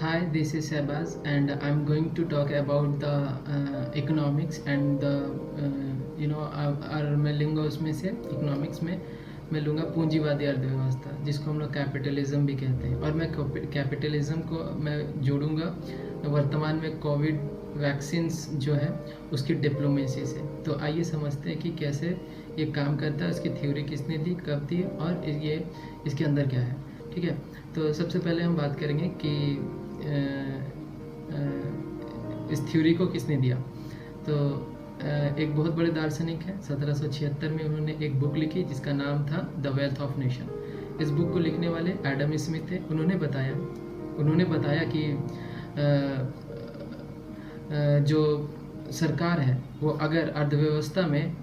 Hi, this is Sebas, and I'm going to talk about the economics and the और मैं लूँगा उसमें से इकोनॉमिक्स में मैं लूँगा पूंजीवादी अर्थव्यवस्था, जिसको हम लोग कैपिटलिज्म भी कहते हैं। और मैं कैपिटलिज्म को मैं जोड़ूंगा वर्तमान में कोविड वैक्सीन्स जो है उसकी डिप्लोमेसी से। तो आइए समझते हैं कि कैसे ये काम करता है, उसकी थ्योरी किसने दी, कब दी और ये इसके अंदर क्या है। ठीक है, तो सबसे पहले हम बात करेंगे कि इस थ्योरी को किसने दिया। तो एक बहुत बड़े दार्शनिक हैं, 1776 में उन्होंने एक बुक लिखी जिसका नाम था द वेल्थ ऑफ नेशन। इस बुक को लिखने वाले एडम स्मिथ थे। उन्होंने बताया कि जो सरकार है वो अगर अर्थव्यवस्था में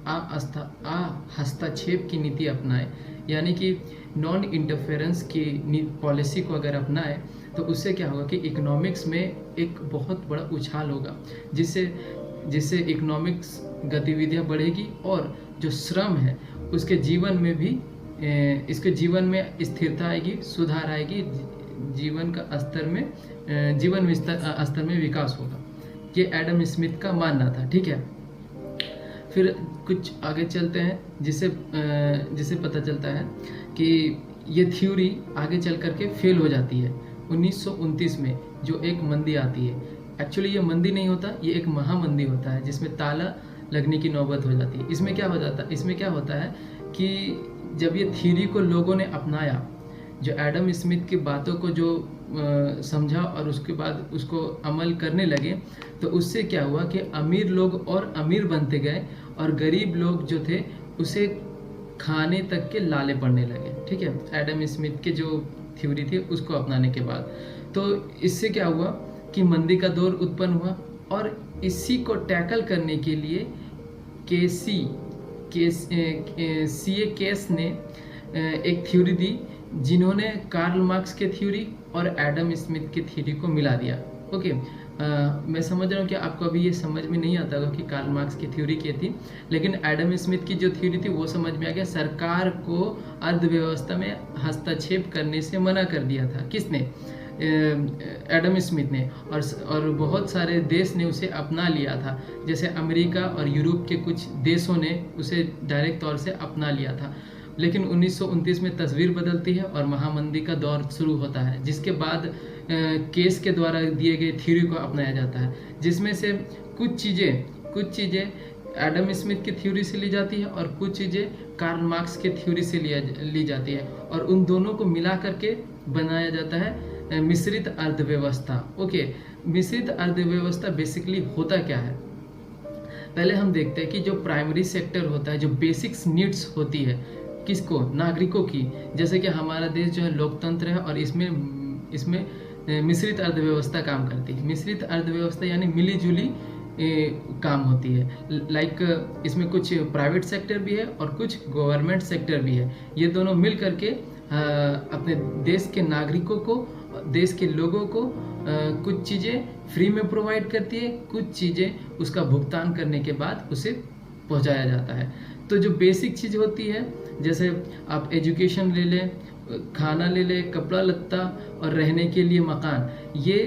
हस्तक्षेप की नीति अपनाए, यानी कि नॉन इंटरफेरेंस की पॉलिसी को अगर अपनाए, तो उससे क्या होगा कि इकोनॉमिक्स में एक बहुत बड़ा उछाल होगा, जिससे इकोनॉमिक्स गतिविधियां बढ़ेगी और जो श्रम है उसके जीवन में भी इसके जीवन में स्थिरता आएगी, सुधार आएगी, जीवन स्तर में विकास होगा। ये एडम स्मिथ का मानना था। ठीक है, फिर कुछ आगे चलते हैं जिसे पता चलता है कि ये थ्योरी आगे चल करके फेल हो जाती है 1929 में, जो एक मंदी आती है। एक्चुअली ये मंदी नहीं होता, ये एक महामंदी होता है जिसमें ताला लगने की नौबत हो जाती है। इसमें क्या होता है कि जब ये थ्योरी को लोगों ने अपनाया, जो एडम स्मिथ की बातों को जो समझा और उसके बाद उसको अमल करने लगे, तो उससे क्या हुआ कि अमीर लोग और अमीर बनते गए और गरीब लोग जो थे उसे खाने तक के लाले पड़ने लगे। ठीक है, एडम स्मिथ के जो थ्योरी थी उसको अपनाने के बाद। तो इससे क्या हुआ कि मंदी का दौर उत्पन्न हुआ, और इसी को टैकल करने के लिए केस ने एक थ्योरी दी, जिन्होंने कार्ल मार्क्स के थ्योरी और एडम स्मिथ के थ्योरी को मिला दिया। ओके, मैं समझ रहा हूँ कि आपको अभी ये समझ में नहीं आता होगा कि कार्ल मार्क्स की थ्योरी क्या थी, लेकिन एडम स्मिथ की जो थ्योरी थी वो समझ में आ गया। सरकार को अर्थव्यवस्था में हस्तक्षेप करने से मना कर दिया था। किसने? एडम स्मिथ ने। और बहुत सारे देश ने उसे अपना लिया था, जैसे अमेरिका और यूरोप के कुछ देशों ने उसे डायरेक्ट तौर से अपना लिया था। लेकिन 1929 में तस्वीर बदलती है और महामंदी का दौर शुरू होता है, जिसके बाद केस के द्वारा दिए गए थ्योरी को अपनाया जाता है, जिसमें से कुछ चीज़ें एडम स्मिथ की थ्योरी से ली जाती है और कुछ चीज़ें कार्ल मार्क्स के थ्योरी से ली जाती है, और उन दोनों को मिला करके बनाया जाता है मिश्रित अर्थव्यवस्था। ओके, मिश्रित अर्थव्यवस्था बेसिकली होता क्या है, पहले हम देखते हैं कि जो प्राइमरी सेक्टर होता है, जो बेसिक्स नीड्स होती है किसको? नागरिकों की। जैसे कि हमारा देश जो है लोकतंत्र है और इसमें मिश्रित अर्थव्यवस्था काम करती है। मिश्रित अर्थव्यवस्था यानी मिली जुली काम होती है। लाइक इसमें कुछ प्राइवेट सेक्टर भी है और कुछ गवर्नमेंट सेक्टर भी है। ये दोनों मिल करके अपने देश के नागरिकों को, देश के लोगों को कुछ चीज़ें फ्री में प्रोवाइड करती है, कुछ चीज़ें उसका भुगतान करने के बाद उसे पहुंचाया जाता है। तो जो बेसिक चीज़ होती है, जैसे आप एजुकेशन ले लें, खाना ले लें, कपड़ा लत्ता और रहने के लिए मकान, ये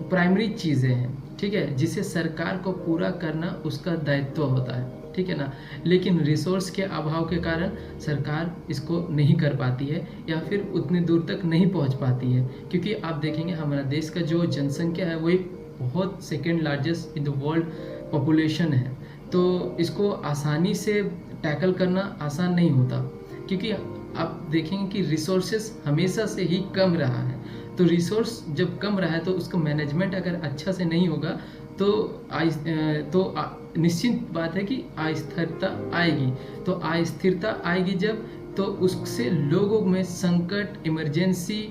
प्राइमरी चीज़ें हैं। ठीक है, जिसे सरकार को पूरा करना उसका दायित्व होता है। ठीक है ना, लेकिन रिसोर्स के अभाव के कारण सरकार इसको नहीं कर पाती है या फिर उतनी दूर तक नहीं पहुंच पाती है, क्योंकि आप देखेंगे हमारा देश का जो जनसंख्या है वो एक बहुत second largest in the world population है। तो इसको आसानी से टैकल करना आसान नहीं होता, क्योंकि आप देखेंगे कि रिसोर्सेस हमेशा से ही कम रहा है। तो रिसोर्स जब कम रहा है तो उसका मैनेजमेंट अगर अच्छा से नहीं होगा तो निश्चित बात है कि अस्थिरता आएगी। तो अस्थिरता आएगी जब, तो उससे लोगों में संकट, इमरजेंसी,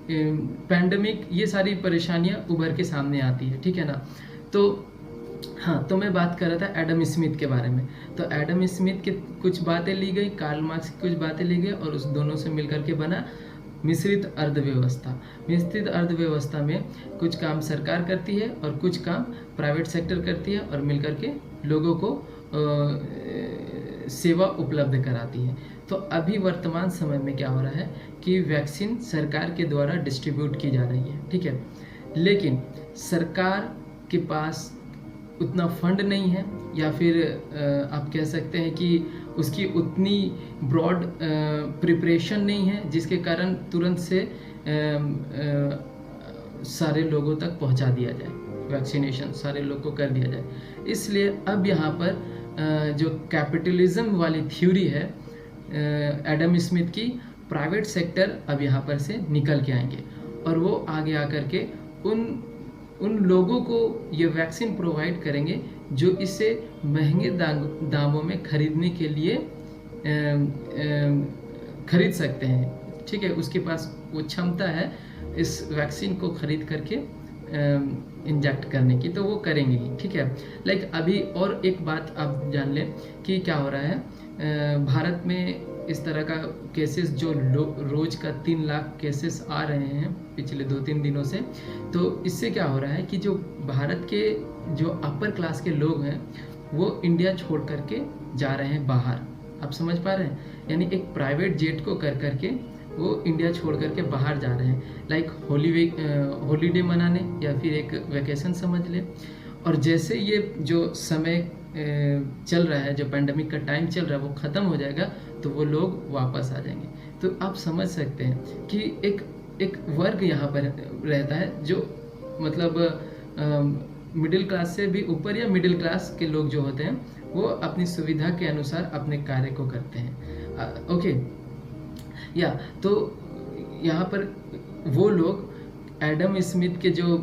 पैंडेमिक, ये सारी परेशानियां उभर के सामने आती है। ठीक है ना, तो मैं बात कर रहा था एडम स्मिथ के बारे में। तो एडम स्मिथ के कुछ बातें ली गई, कार्ल मार्क्स की कुछ बातें ली गई, और उस दोनों से मिलकर के बना मिश्रित अर्थव्यवस्था। मिश्रित अर्थव्यवस्था में कुछ काम सरकार करती है और कुछ काम प्राइवेट सेक्टर करती है, और मिलकर के लोगों को सेवा उपलब्ध कराती है। तो अभी वर्तमान समय में क्या हो रहा है कि वैक्सीन सरकार के द्वारा डिस्ट्रीब्यूट की जा रही है, ठीक है, लेकिन सरकार के पास उतना फंड नहीं है, या फिर आप कह सकते हैं कि उसकी उतनी ब्रॉड प्रिपरेशन नहीं है, जिसके कारण तुरंत से सारे लोगों तक पहुंचा दिया जाए, वैक्सीनेशन सारे लोग को कर दिया जाए। इसलिए अब यहाँ पर जो कैपिटलिज्म वाली थ्योरी है एडम स्मिथ की, प्राइवेट सेक्टर अब यहाँ पर से निकल के आएंगे और वो आगे आकर के उन लोगों को ये वैक्सीन प्रोवाइड करेंगे जो इसे महंगे दामों में खरीदने के लिए खरीद सकते हैं, ठीक है, उसके पास वो क्षमता है इस वैक्सीन को खरीद करके इंजेक्ट करने की, तो वो करेंगे ही, ठीक है। लाइक अभी और एक बात आप जान लें कि क्या हो रहा है भारत में इस तरह का केसेस जो रोज का 3 लाख केसेस आ रहे हैं पिछले 2-3 दिनों से। तो इससे क्या हो रहा है कि जो भारत के जो अपर क्लास के लोग हैं वो इंडिया छोड़ करके जा रहे हैं बाहर, आप समझ पा रहे हैं, यानी एक प्राइवेट जेट को कर करके वो इंडिया छोड़ करके बाहर जा रहे हैं, लाइक हॉलीडे मनाने या फिर एक वैकेशन समझ ले। और जैसे ये जो समय चल रहा है, जो पैंडमिक का टाइम चल रहा है, वो ख़त्म हो जाएगा तो वो लोग वापस आ जाएंगे। तो आप समझ सकते हैं कि एक वर्ग यहाँ पर रहता है जो मतलब मिडिल क्लास से भी ऊपर या मिडिल क्लास के लोग जो होते हैं वो अपनी सुविधा के अनुसार अपने कार्य को करते हैं। ओके या तो यहाँ पर वो लोग एडम स्मिथ के जो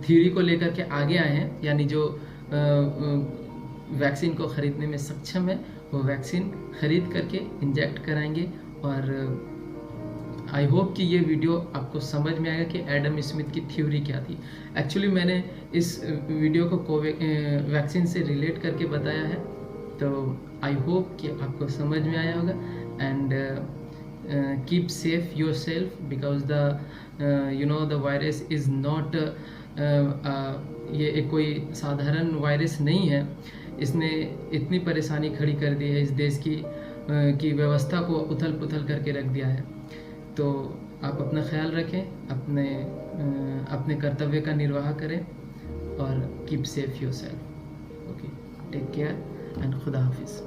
थ्योरी को लेकर के आगे आए हैं, यानी जो वैक्सीन को ख़रीदने में सक्षम है वो वैक्सीन ख़रीद करके इंजेक्ट कराएंगे। और आई होप कि ये वीडियो आपको समझ में आएगा कि एडम स्मिथ की थ्योरी क्या थी। एक्चुअली मैंने इस वीडियो को वैक्सीन से रिलेट करके बताया है, तो आई होप कि आपको समझ में आया होगा। And keep safe your self because the virus is not ये एक कोई साधारण वायरस नहीं है, इसने इतनी परेशानी खड़ी कर दी है इस देश की व्यवस्था को उथल पुथल करके रख दिया है। तो आप अपना ख्याल रखें, अपने कर्तव्य का निर्वाह करें और keep safe yourself. Okay, take care and खुदा हाफिज़।